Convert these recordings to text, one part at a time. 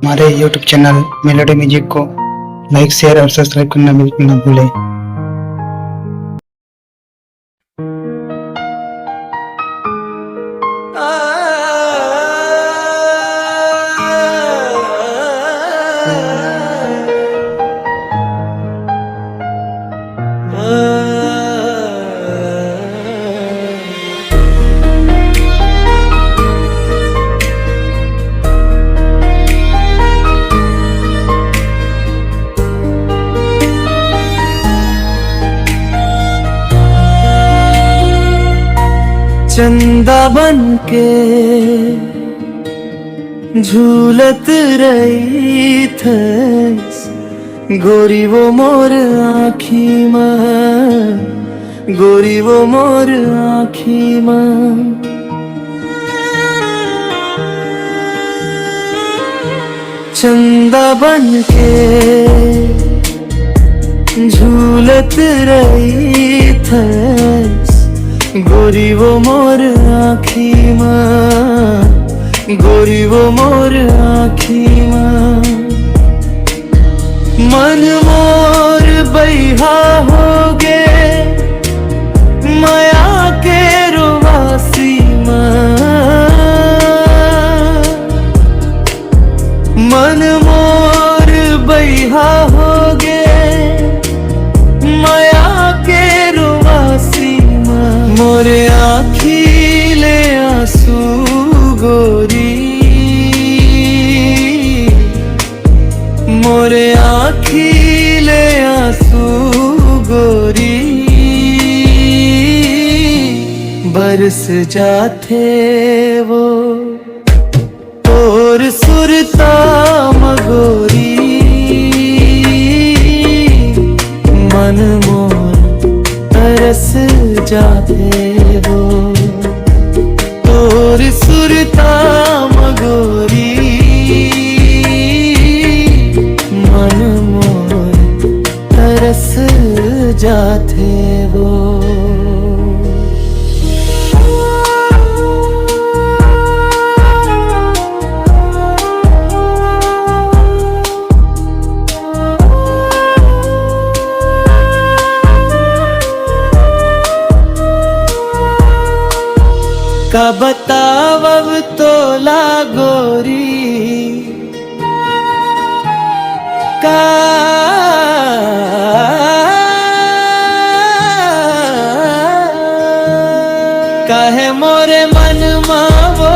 हमारे YouTube channel melody music को like, share और सब्सक्राइब करना बिल्कुल ना भूलें। चंदा बन के झूलत रही थे गोरी वो मोर आँखी में, गोरी वो मोर आँखी में। चंदा बन के झूलत रही थे गोरी वो मोर आँखी में, गोरी वो मोर आँखी में। मन मोर बैहा हो गे माया के रुवासी में, मन मोर बैहा हो गे माया के रुवासी। मोरे आँखी ले आंसू गोरी, मोरे आँखी ले आंसू गोरी। बरस जाते वो तोर सुरता मगोरी, मन मोर तरस जाते वो तोर सुरता मगोरी। मन मोर तरस जाते वो। का बतावब तोला गोरी, का काहे मोरे मन मावो,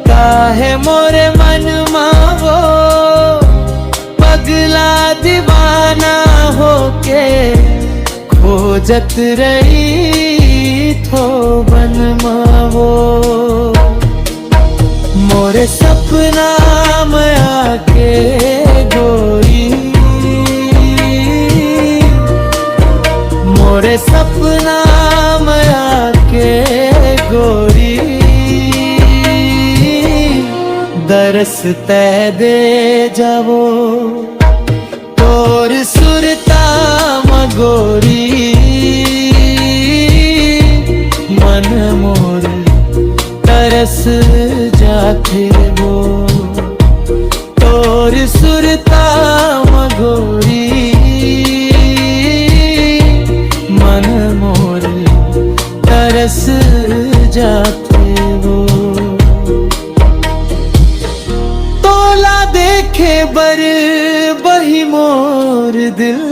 काहे मोरे मन मावो। पगला दीवाना होके खोजत रही थो बन मावो। मोरे सपना में आके गोरी, मोरे सपना में आके गोरी। दरस तै दे जावो तोर सुरता मगोरी। मन मोर तरस जाते वो तोर सुरता मगोरी। मन मोर तरस जाते वो। तोला देखे बर बही मोर दिल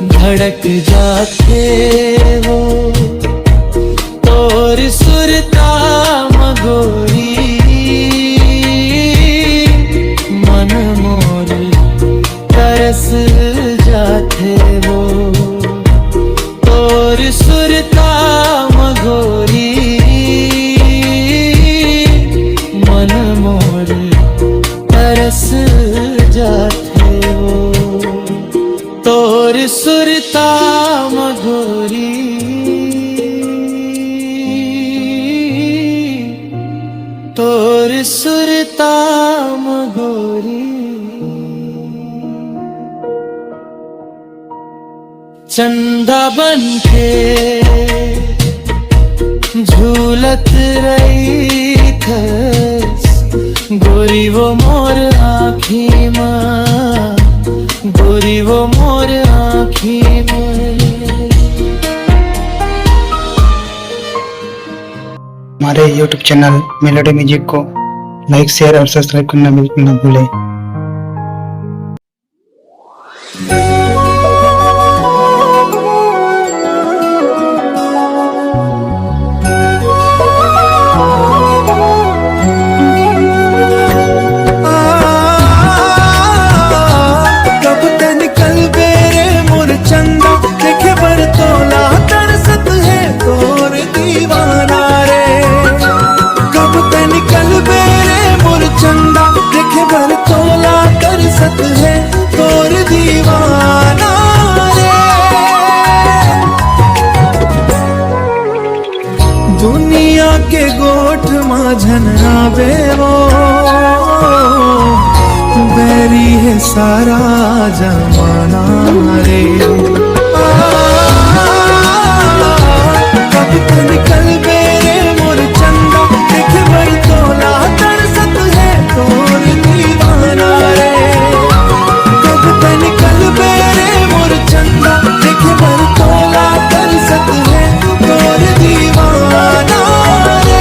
धड़क जाते वो तोर सुरता मगोरी। मन मोर तरस जाते वो तोर सुरता मगोरी। मन मोर तरस जाते वो तोर सुरता मगोरी। तोर सुरता मगोरी। चंदा बन के झूलत रही गोरी वो मोर आँखी माँ, गोरी वो मोर आँखी में। हमारे YouTube चैनल मेलोडी म्यूजिक को लाइक शेयर और सब्सक्राइब करना बिल्कुल ना भूलें। दुनिया के गोठ माझन आवे वो, बैरी है सारा जमाना रे। कब तो निकल बेरे मोर चंदा, देखे बड़ी तोला तरसत है तोर दीवाना रे। कब तो निकल बेरे मोर चंदा, देखे बड़ी तोला तरसत है तोर दीवाना रे।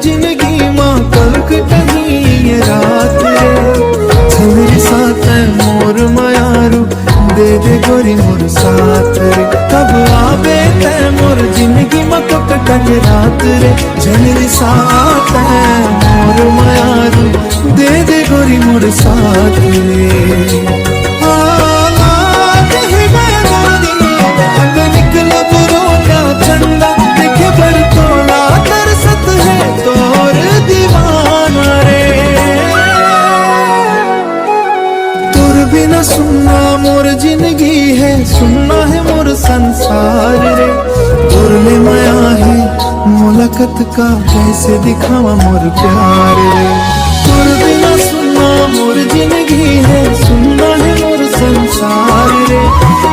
जिंदगी माँ कलक नहीं ये रात रे, मेरे साथ है मोर मायारू, दे दे गोरी मोर साथ रे। कब आवे ते मोर जिंदगी माँ कलक नहीं रात रे, मेरे साथ है मोर मायारू, दे दे गोरी मोर साथ रे। निकलो बुरो क्या चंदा, देखे बड़ तोला तरसत है तोर दीवाना रे। तोर बिना सुनना मोर जिंदगी है, सुनना है मोर संसार रे। तोर में माया है मुलाकात का, कैसे दिखावा मोर प्यार रे। तोर बिना सुनना मोर जिंदगी है, सुनना है मोर संसार रे।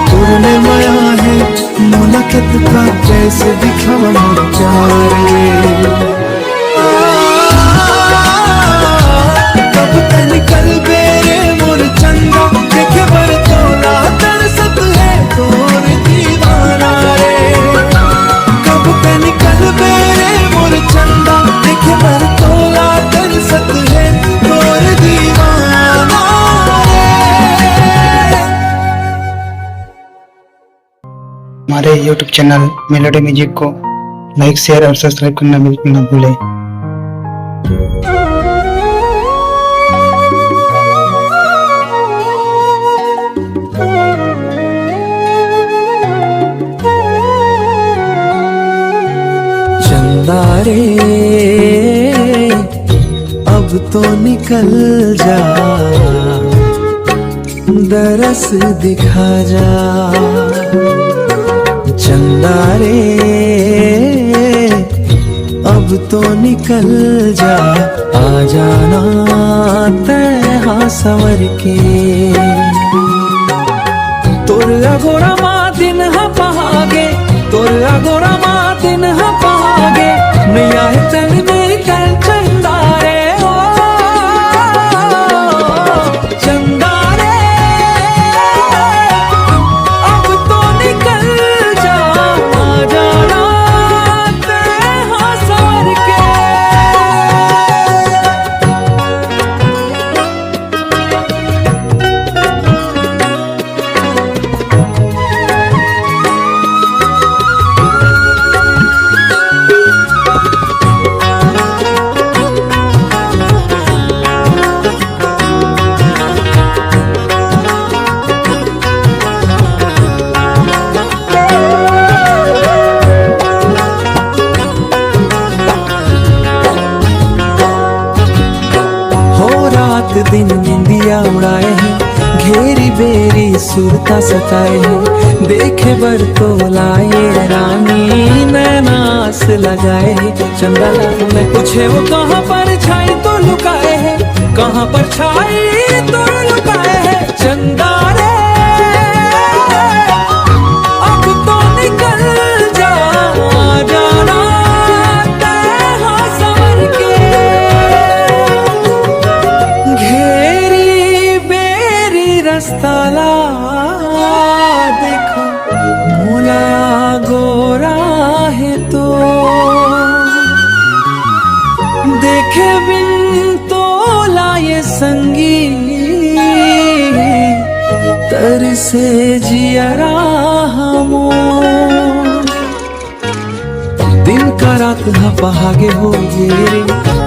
तोर में माया है मुलाकात का, कैसे दिखावा मोर प्यार रे। कब तक निकल बेरे मोर चंदा, देखे बर तोला तरसत है तोर दीवाना रे। कब तक निकल बेरे मोर चंदा, देखे बर तोला तरसत है तोर दीवाना रे। हमारे YouTube चैनल मेलोडी म्यूजिक को लाइक शेयर और सब्सक्राइब करना बिल्कुल ना भूलें। चंदा रे अब तो निकल जा, दरस दिखा जा। चंदा रे अब तो निकल जा, आ जाना तैहा संवर के। तोर अगोरा माँ दिन हा पहागे, तोर अगोरा माँ दिन हा पहागे, नैया है तन में कल चंदा रे। ओ चंदा रे अब तो निकल जा, आ जाना तैहा संवर के। दिन निंदिया उड़ाए हैं, घेरी बेरी सुरता सताए हैं। देखे बर तो लाए रानी नैनास लगाए हैं। चंदा लाल में पूछे वो कहाँ पर छाई तो लुकाए हैं, कहाँ पर छाई तो लुकाए हैं। चंदा रे अब तो निकल जा जाना तेरा संवर के। घेरी बेरी रास्ता ला देखो मोला गोरा है तो, देखे बिन तो लाए संगी तर से जियरा हमो। दिन का रात ना पहागे हो गे,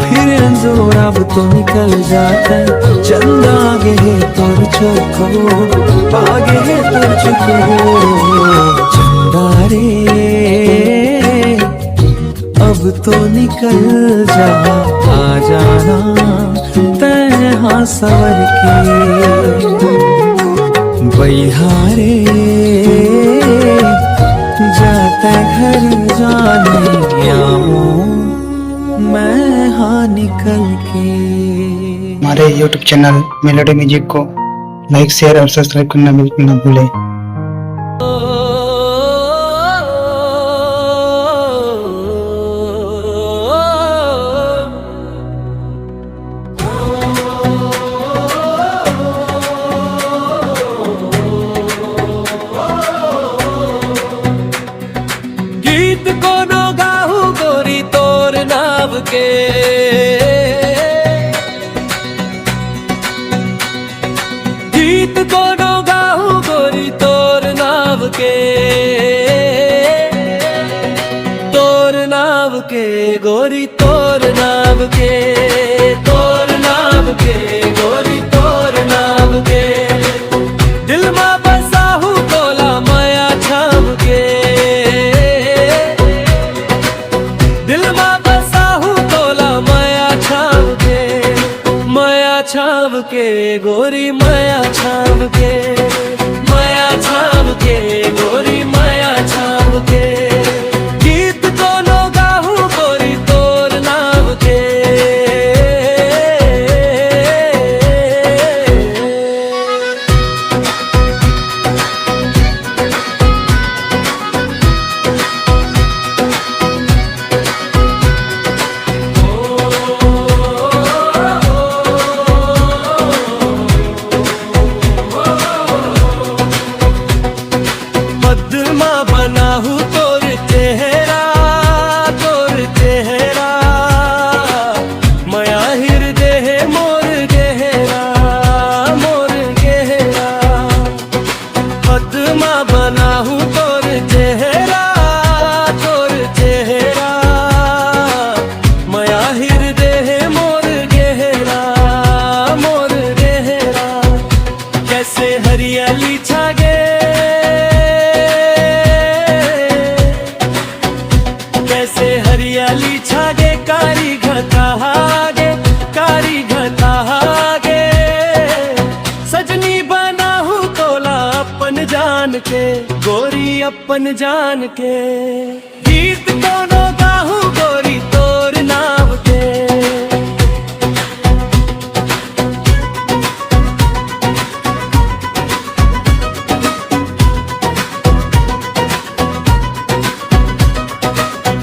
फिर अंजोर अब तो निकल जाता है। चंदा आगे है तोर चुको, आगे है तोर चुको। चंदा रे अब तो निकल जा, आ जाना तन्हा सवर के। बहिहारे जाता घर जाने आऊं मैं हाँ निकल के। हमारे YouTube चैनल मेलोडी म्यूजिक को लाइक शेयर और सब्सक्राइब करना बिल्कुल ना भूलें। गीत को नो गाहू गोरी तोर नाव के, गीत को नो गाहू गोरी तोर नाव के। तोर नाव के गोरी तोर नाव के, तोर नाव के गोरी तोर नाव के। दिल मा बसाहू तोला माया छाव के, दिल मा बसाहू तोला माया छाव के। माया छाव के गोरी माया छाव के, माया छाव के गोरी माया छाव के। गीत को नो गाहू गोरी तोर नाव के। पद्मा बनाहू तोर चेहरा, तोर चेहरा। माया हृदय मोर गहरा, मोर गहरा। पद्मा बनाहू तोर चेहरा, तोर चेहरा। माया हृदय मोर गहरा, मोर गहरा। कैसे हरियाली छागे, कैसे हरियाली छागे कारी घटागे, कारी घटागे। सजनी बनाहू तोला अपन जान के, गोरी अपन जान के। गीत कोनो गाहू गोरी तोर नाव के।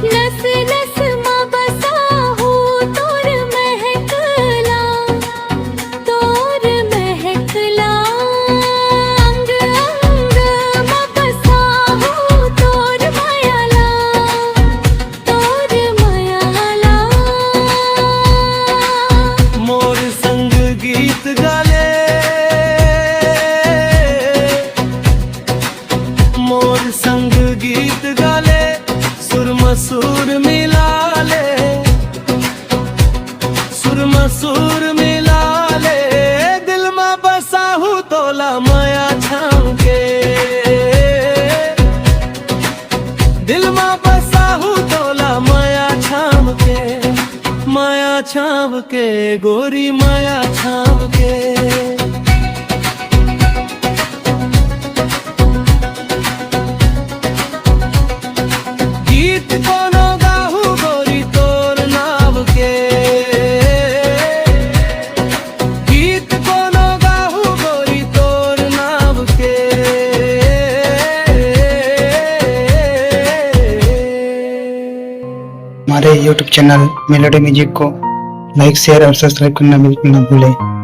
नस नस माँ बसाहू तोर महकला, तोर महकला। अंग अंग माँ बसाहू तोर मायाला, तोर मायाला। मोर संग गीत गाले, मोर संग गीत गाले। सुर मसूर मिला ले, सुर मसूर मिला ले। दिल मा बसाहू तोला माया छाव के, दिल मा बसाहू तोला माया छाव के। माया छाव के गोरी माया छाव के। गीत कोनो गाहू गोरी तोर नाव के, गीत कोनो गाहू गोरी तोर नाव के। हमारे YouTube चैनल मेलोडी म्यूजिक को लाइक शेयर और सब्सक्राइब करना बिल्कुल ना भूलें।